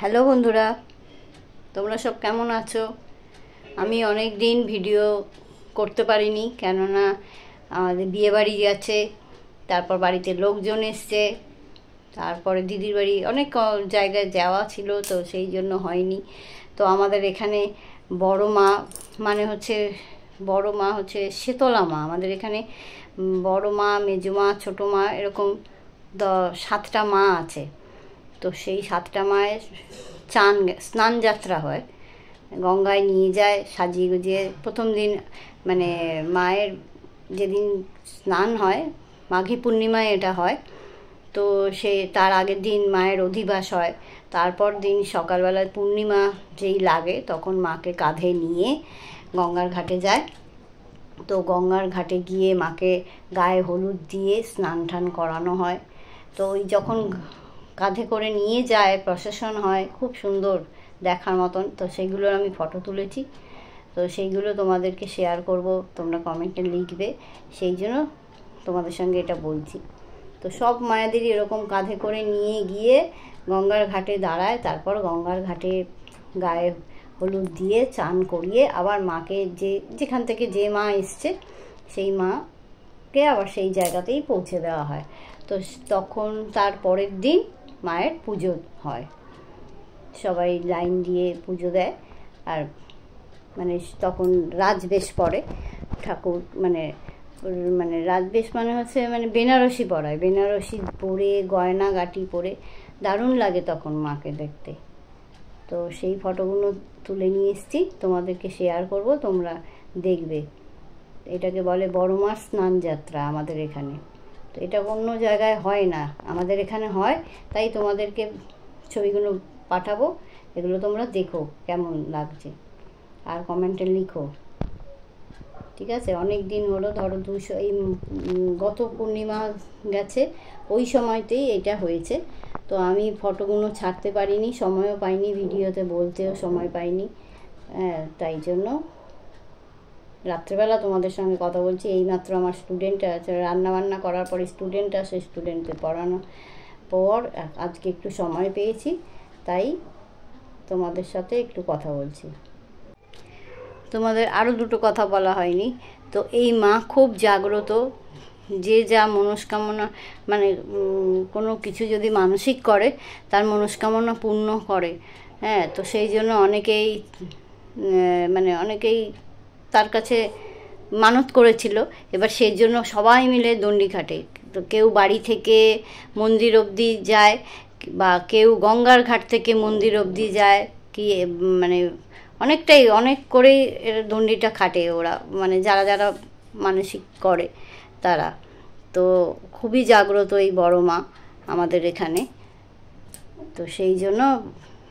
Hello বন্ধুরা, তোমরা সব কেমন আছো? আমি অনেক দিন ভিডিও করতে পারিনি, কেননা আমাদের বিয়েবাড়ি আছে, তারপর বাড়িতে লোকজন এসছে, তারপরে দিদির বাড়ি অনেক জায়গায় যাওয়া ছিল, তো সেই জন্য হয়নি। তো আমাদের এখানে বড় মা হচ্ছে শীতলা মা। আমাদের এখানে বড় মা, মেজো মা, ছোটো মা, এরকম 7টা মা আছে। তো সেই 7টা মায়ের স্নান যাত্রা হয়, গঙ্গায় নিয়ে যায় সাজিয়ে গুজিয়ে। প্রথম দিন মানে মায়ের যেদিন স্নান হয়, মাঘী পূর্ণিমায় এটা হয়, তো তার আগের দিন মায়ের অধিবাস হয়। তারপর দিন সকালবেলায় পূর্ণিমা যেই লাগে তখন মাকে কাঁধে নিয়ে গঙ্গার ঘাটে যায়। তো গঙ্গার ঘাটে গিয়ে মাকে গায়ে হলুদ দিয়ে স্নান টান করানো হয়। তো ওই যখন কাঁধে করে নিয়ে যায়, প্রসেশন হয়, খুব সুন্দর দেখার মতন। তো সেইগুলোর আমি ফটো তুলেছি, তো সেইগুলো তোমাদেরকে শেয়ার করব, তোমরা কমেন্টে লিখবে, সেই জন্য তোমাদের সঙ্গে এটা বলছি। তো সব মায়েদেরই এরকম কাঁধে করে নিয়ে গিয়ে গঙ্গার ঘাটে দাঁড়ায়, তারপর গঙ্গার ঘাটে গায়ে হলুদ দিয়ে চান করিয়ে আবার মাকে যেখান থেকে যে মা এসছে সেই মাকে আবার সেই জায়গাতেই পৌঁছে দেওয়া হয়। তো তখন তার পরের দিন মায়ের পুজো হয়, সবাই লাইন দিয়ে পুজো দেয়। আর মানে তখন রাজবেশ পরে ঠাকুর, মানে রাজবেশ হচ্ছে বেনারসি পরায়, বেনারসি পরে গয়না গাটি পরে দারুণ লাগে তখন মাকে দেখতে। তো সেই ফটোগুলো তুলে নিয়ে এসেছি, তোমাদেরকে শেয়ার করব, তোমরা দেখবে। এটাকে বলে বড় মার স্নান যাত্রা আমাদের এখানে। তো এটা অন্য জায়গায় হয় না, আমাদের এখানে হয়, তাই তোমাদেরকে ছবিগুলো পাঠাবো, এগুলো তোমরা দেখো কেমন লাগছে, আর কমেন্টে লিখো, ঠিক আছে? অনেক দিন হলো, ধরো এই গত পূর্ণিমা গেছে, ওই সময়তেই এটা হয়েছে। তো আমি ফটোগুলো ছাড়তে পারিনি, সময়ও পাইনি, ভিডিওতে বলতেও সময় পাইনি, তাই জন্য রাত্রেবেলা তোমাদের সঙ্গে কথা বলছি। এইমাত্র আমার স্টুডেন্ট আছে, রান্নাবান্না করার পরে স্টুডেন্ট আসে, স্টুডেন্টকে পড়ানো পর আজকে একটু সময় পেয়েছি, তাই তোমাদের সাথে একটু কথা বলছি। তোমাদের আরও দুটো কথা বলা হয়নি। তো এই মা খুব জাগ্রত, যে যা মনস্কামনা কোনো কিছু যদি মানসিক করে তার মনস্কামনা পূর্ণ করে। তো সেই জন্য অনেকেই তার কাছে মানত করেছিল। এবার সেই জন্য সবাই মিলে দণ্ডি ঘাটে, তো কেউ বাড়ি থেকে মন্দির অবধি যায়, বা কেউ গঙ্গার ঘাট থেকে মন্দির অবধি যায়, কি অনেক করেই দণ্ডিটা খাটে ওরা, যারা যারা মানসিক করে তারা। তো খুবই জাগ্রত এই বড় মা আমাদের এখানে। তো সেই জন্য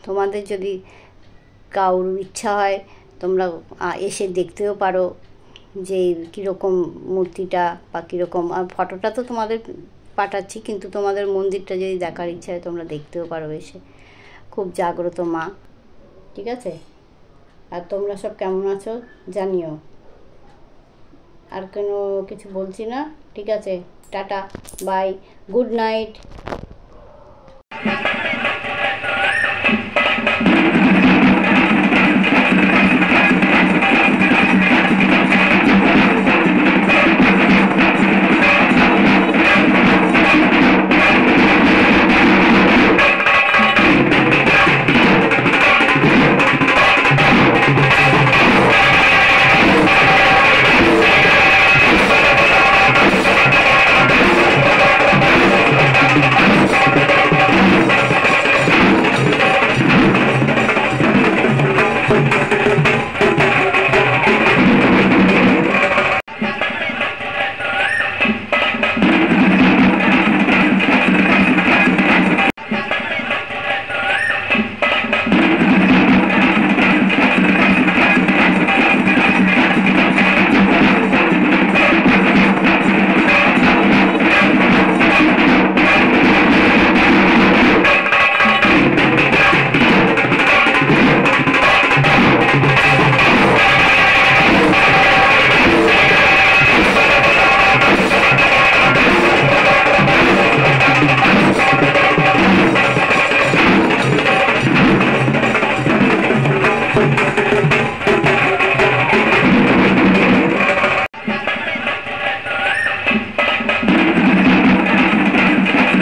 তোমাদের যদি কারোর ইচ্ছা হয় তোমরা এসে দেখতেও পারো যে কীরকম মূর্তিটা বা কীরকম। আর ফটোটা তো তোমাদের পাঠাচ্ছি, কিন্তু তোমাদের মন্দিরটা যদি দেখার ইচ্ছা হয় তোমরা দেখতেও পারো এসে। খুব জাগ্রত মা, ঠিক আছে? আর তোমরা সব কেমন আছো জানিও। আর কোনো কিছু বলছি না, ঠিক আছে? Tata, bye, good night.